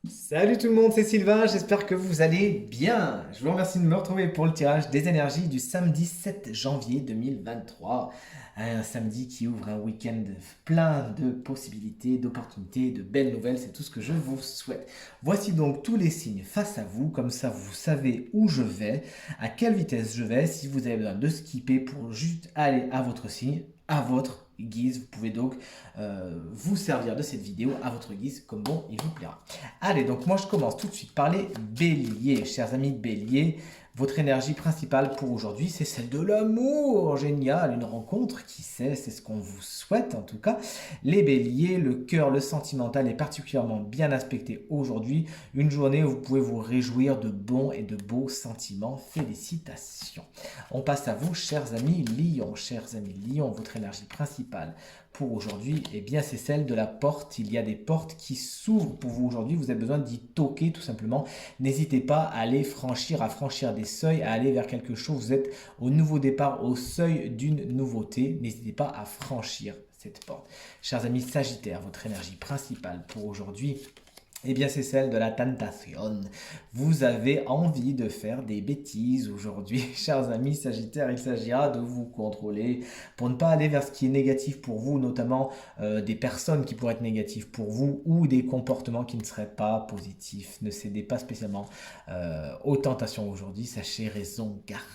Salut tout le monde, c'est Sylvain, j'espère que vous allez bien. Je vous remercie de me retrouver pour le tirage des énergies du samedi 7 janvier 2023. Un samedi qui ouvre un week-end plein de possibilités, d'opportunités, de belles nouvelles, c'est tout ce que je vous souhaite. Voici donc tous les signes face à vous, comme ça vous savez où je vais, à quelle vitesse je vais, si vous avez besoin de skipper pour juste aller à votre signe, à votre guise. Vous pouvez donc vous servir de cette vidéo à votre guise comme bon il vous plaira. Allez, donc moi je commence tout de suite par les béliers. Chers amis béliers, votre énergie principale pour aujourd'hui, c'est celle de l'amour. Génial, une rencontre, qui sait, c'est ce qu'on vous souhaite en tout cas. Les béliers, le cœur, le sentimental est particulièrement bien aspecté aujourd'hui. Une journée où vous pouvez vous réjouir de bons et de beaux sentiments. Félicitations. On passe à vous, chers amis lions. Chers amis lions, votre énergie principale pour aujourd'hui, eh bien c'est celle de la porte. Il y a des portes qui s'ouvrent pour vous aujourd'hui. Vous avez besoin d'y toquer tout simplement. N'hésitez pas à aller franchir, à franchir des seuils, à aller vers quelque chose. Vous êtes au nouveau départ, au seuil d'une nouveauté. N'hésitez pas à franchir cette porte. Chers amis Sagittaires, votre énergie principale pour aujourd'hui, eh bien, c'est celle de la tentation. Vous avez envie de faire des bêtises aujourd'hui. Chers amis Sagittaires, il s'agira de vous contrôler pour ne pas aller vers ce qui est négatif pour vous, notamment des personnes qui pourraient être négatives pour vous ou des comportements qui ne seraient pas positifs. Ne cédez pas spécialement aux tentations aujourd'hui. Sachez raison garder.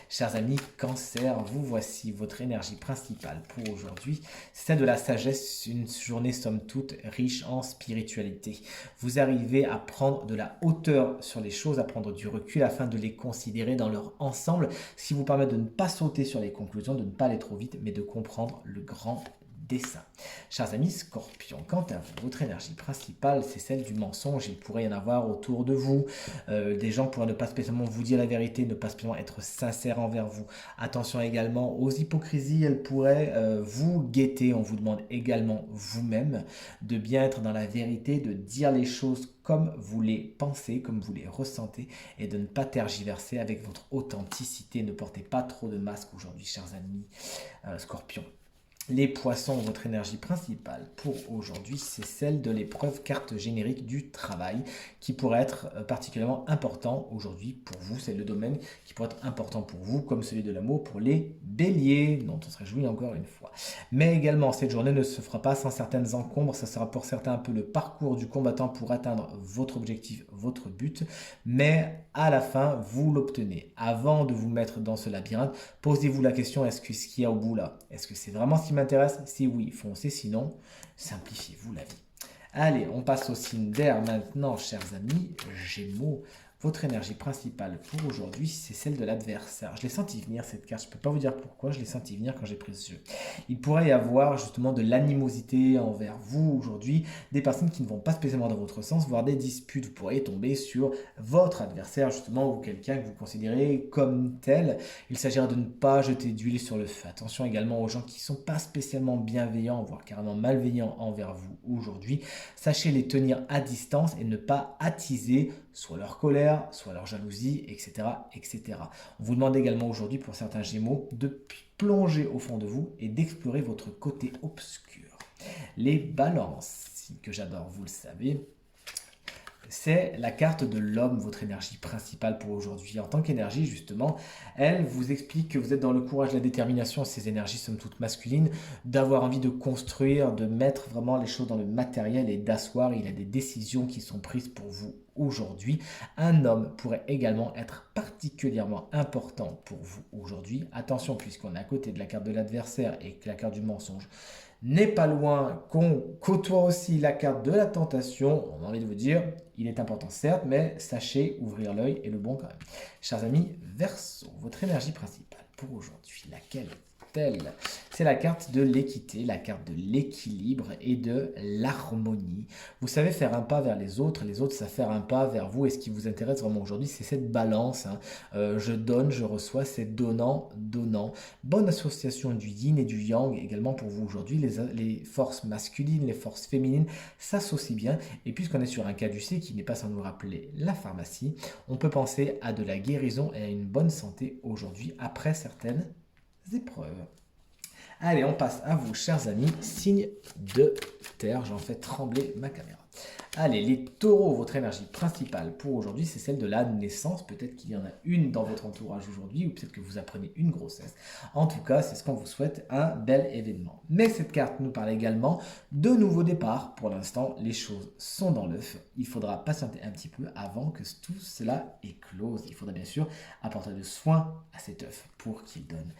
Chers amis Cancer, vous voici votre énergie principale pour aujourd'hui. C'est celle de la sagesse, une journée somme toute riche en spiritualité. Vous arrivez à prendre de la hauteur sur les choses, à prendre du recul afin de les considérer dans leur ensemble, ce qui vous permet de ne pas sauter sur les conclusions, de ne pas aller trop vite, mais de comprendre le grand dessin. Chers amis Scorpions, quant à vous, votre énergie principale, c'est celle du mensonge. Il pourrait y en avoir autour de vous. Des gens pourraient ne pas spécialement vous dire la vérité, ne pas spécialement être sincères envers vous. Attention également aux hypocrisies, elles pourraient vous guetter. On vous demande également vous-même de bien être dans la vérité, de dire les choses comme vous les pensez, comme vous les ressentez, et de ne pas tergiverser avec votre authenticité. Ne portez pas trop de masques aujourd'hui, chers amis Scorpions. Les poissons, votre énergie principale pour aujourd'hui, c'est celle de l'épreuve carte générique du travail qui pourrait être particulièrement important aujourd'hui pour vous. C'est le domaine qui pourrait être important pour vous, comme celui de l'amour pour les béliers, dont on se réjouit encore une fois. Mais également, cette journée ne se fera pas sans certaines encombres. Ça sera pour certains un peu le parcours du combattant pour atteindre votre objectif, votre but. Mais à la fin, vous l'obtenez. Avant de vous mettre dans ce labyrinthe, posez-vous la question, est-ce que ce qu'il y a au bout là, est-ce que c'est vraiment ce qui m'intéresse? Si oui, foncez, sinon, simplifiez-vous la vie. Allez, on passe au signe d'air maintenant, chers amis Gémeaux. Votre énergie principale pour aujourd'hui, c'est celle de l'adversaire. Je l'ai senti venir cette carte, je ne peux pas vous dire pourquoi, je l'ai senti venir quand j'ai pris ce jeu. Il pourrait y avoir justement de l'animosité envers vous aujourd'hui, des personnes qui ne vont pas spécialement dans votre sens, voire des disputes. Vous pourriez tomber sur votre adversaire justement ou quelqu'un que vous considérez comme tel. Il s'agira de ne pas jeter d'huile sur le feu. Attention également aux gens qui ne sont pas spécialement bienveillants, voire carrément malveillants envers vous aujourd'hui. Sachez les tenir à distance et ne pas attiser soit leur colère, soit leur jalousie, etc., etc. On vous demande également aujourd'hui pour certains Gémeaux de plonger au fond de vous et d'explorer votre côté obscur. Les balances, signe que j'adore, vous le savez, c'est la carte de l'homme, votre énergie principale pour aujourd'hui. En tant qu'énergie, justement, elle vous explique que vous êtes dans le courage, la détermination, ces énergies somme toute masculines, d'avoir envie de construire, de mettre vraiment les choses dans le matériel et d'asseoir. Il y a des décisions qui sont prises pour vous aujourd'hui. Un homme pourrait également être particulièrement important pour vous aujourd'hui. Attention, puisqu'on est à côté de la carte de l'adversaire et que la carte du mensonge n'est pas loin, qu'on côtoie aussi la carte de la tentation. On a envie de vous dire, il est important certes, mais sachez ouvrir l'œil et le bon quand même. Chers amis, Verseau, votre énergie principale pour aujourd'hui, laquelle est-elle? C'est la carte de l'équité, la carte de l'équilibre et de l'harmonie. Vous savez faire un pas vers les autres savent faire un pas vers vous. Et ce qui vous intéresse vraiment aujourd'hui, c'est cette balance. Je donne, je reçois, c'est donnant, donnant. Bonne association du yin et du yang également pour vous aujourd'hui. Les forces masculines, les forces féminines s'associent bien. Et puisqu'on est sur un caducée qui n'est pas sans nous rappeler la pharmacie, on peut penser à de la guérison et à une bonne santé aujourd'hui après certaines épreuves. Allez, on passe à vous, chers amis, signe de terre. J'en fais trembler ma caméra. Allez, les taureaux, votre énergie principale pour aujourd'hui, c'est celle de la naissance. Peut-être qu'il y en a une dans votre entourage aujourd'hui, ou peut-être que vous apprenez une grossesse. En tout cas, c'est ce qu'on vous souhaite, un bel événement. Mais cette carte nous parle également de nouveaux départs. Pour l'instant, les choses sont dans l'œuf. Il faudra patienter un petit peu avant que tout cela éclose. Il faudra bien sûr apporter de soin à cet œuf pour qu'il donne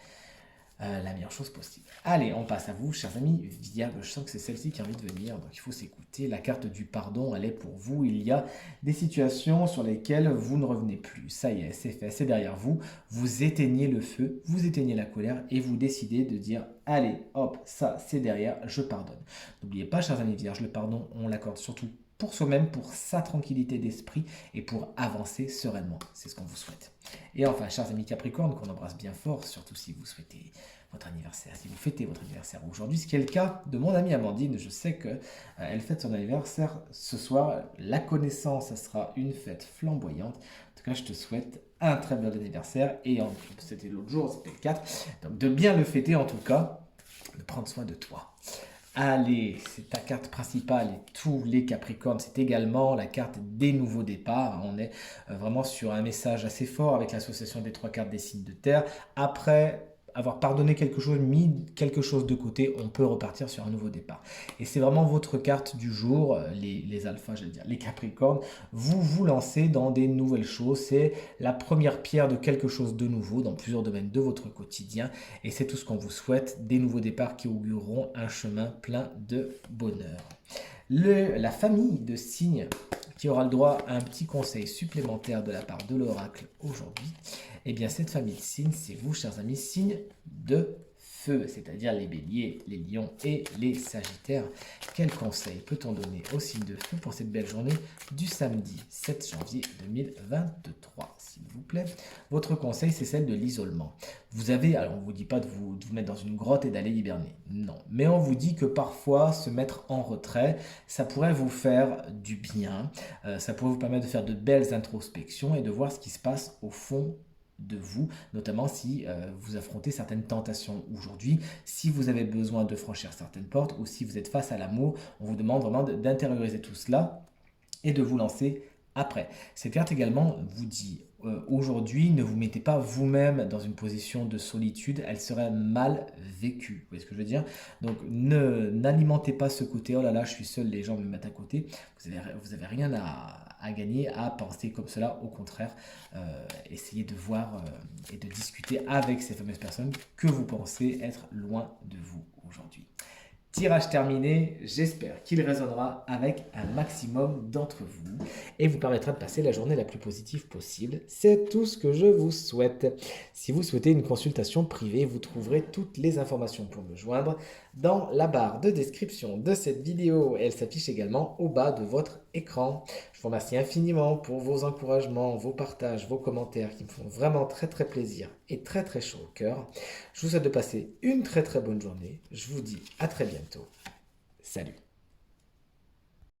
la meilleure chose possible. Allez, on passe à vous, chers amis Vierge. Je sens que c'est celle-ci qui a envie de venir, donc il faut s'écouter. La carte du pardon, elle est pour vous. Il y a des situations sur lesquelles vous ne revenez plus. Ça y est, c'est fait, c'est derrière vous. Vous éteignez le feu, vous éteignez la colère et vous décidez de dire allez, hop, ça c'est derrière, je pardonne. N'oubliez pas, chers amis Vierges, le pardon, on l'accorde surtout pour soi-même, pour sa tranquillité d'esprit et pour avancer sereinement. C'est ce qu'on vous souhaite. Et enfin, chers amis Capricorne, qu'on embrasse bien fort, surtout si vous souhaitez votre anniversaire, si vous fêtez votre anniversaire aujourd'hui, ce qui est le cas de mon amie Amandine. Je sais qu'elle fête son anniversaire ce soir. La connaissance, ça sera une fête flamboyante. En tout cas, je te souhaite un très bel anniversaire. Et c'était l'autre jour, c'était le 4. Donc de bien le fêter en tout cas, de prendre soin de toi. Allez, c'est ta carte principale et tous les Capricornes, c'est également la carte des nouveaux départs. On est vraiment sur un message assez fort avec l'association des trois cartes des signes de terre. Après avoir pardonné quelque chose, mis quelque chose de côté, on peut repartir sur un nouveau départ. Et c'est vraiment votre carte du jour, les alphas, j'allais dire, les Capricornes. Vous vous lancez dans des nouvelles choses. C'est la première pierre de quelque chose de nouveau dans plusieurs domaines de votre quotidien. Et c'est tout ce qu'on vous souhaite, des nouveaux départs qui augureront un chemin plein de bonheur. La famille de signes qui aura le droit à un petit conseil supplémentaire de la part de l'oracle aujourd'hui, eh bien cette famille de signes, c'est vous, chers amis, signes de feu, c'est-à-dire les béliers, les lions et les sagittaires. Quel conseil peut-on donner aux signes de feu pour cette belle journée du samedi 7 janvier 2023, s'il vous plaît? Votre conseil, c'est celle de l'isolement. Vous avez, alors on ne vous dit pas de vous mettre dans une grotte et d'aller hiberner, non. Mais on vous dit que parfois, se mettre en retrait, ça pourrait vous faire du bien, ça pourrait vous permettre de faire de belles introspections et de voir ce qui se passe au fond de vous, notamment si vous affrontez certaines tentations aujourd'hui, si vous avez besoin de franchir certaines portes ou si vous êtes face à l'amour, on vous demande vraiment d'intérioriser tout cela et de vous lancer après. Cette carte également vous dit aujourd'hui, ne vous mettez pas vous-même dans une position de solitude, elle serait mal vécue. Vous voyez ce que je veux dire? Donc n'alimentez pas ce côté, oh là là, je suis seul, les gens me mettent à côté. Vous avez rien à gagner à penser comme cela. Au contraire, essayez de voir et de discuter avec ces fameuses personnes que vous pensez être loin de vous aujourd'hui. Tirage terminé, j'espère qu'il résonnera avec un maximum d'entre vous et vous permettra de passer la journée la plus positive possible. C'est tout ce que je vous souhaite. Si vous souhaitez une consultation privée, vous trouverez toutes les informations pour me joindre dans la barre de description de cette vidéo. Elle s'affiche également au bas de votre écran. Je vous remercie infiniment pour vos encouragements, vos partages, vos commentaires qui me font vraiment très très plaisir et très très chaud au cœur. Je vous souhaite de passer une très très bonne journée. Je vous dis à très bientôt. Salut!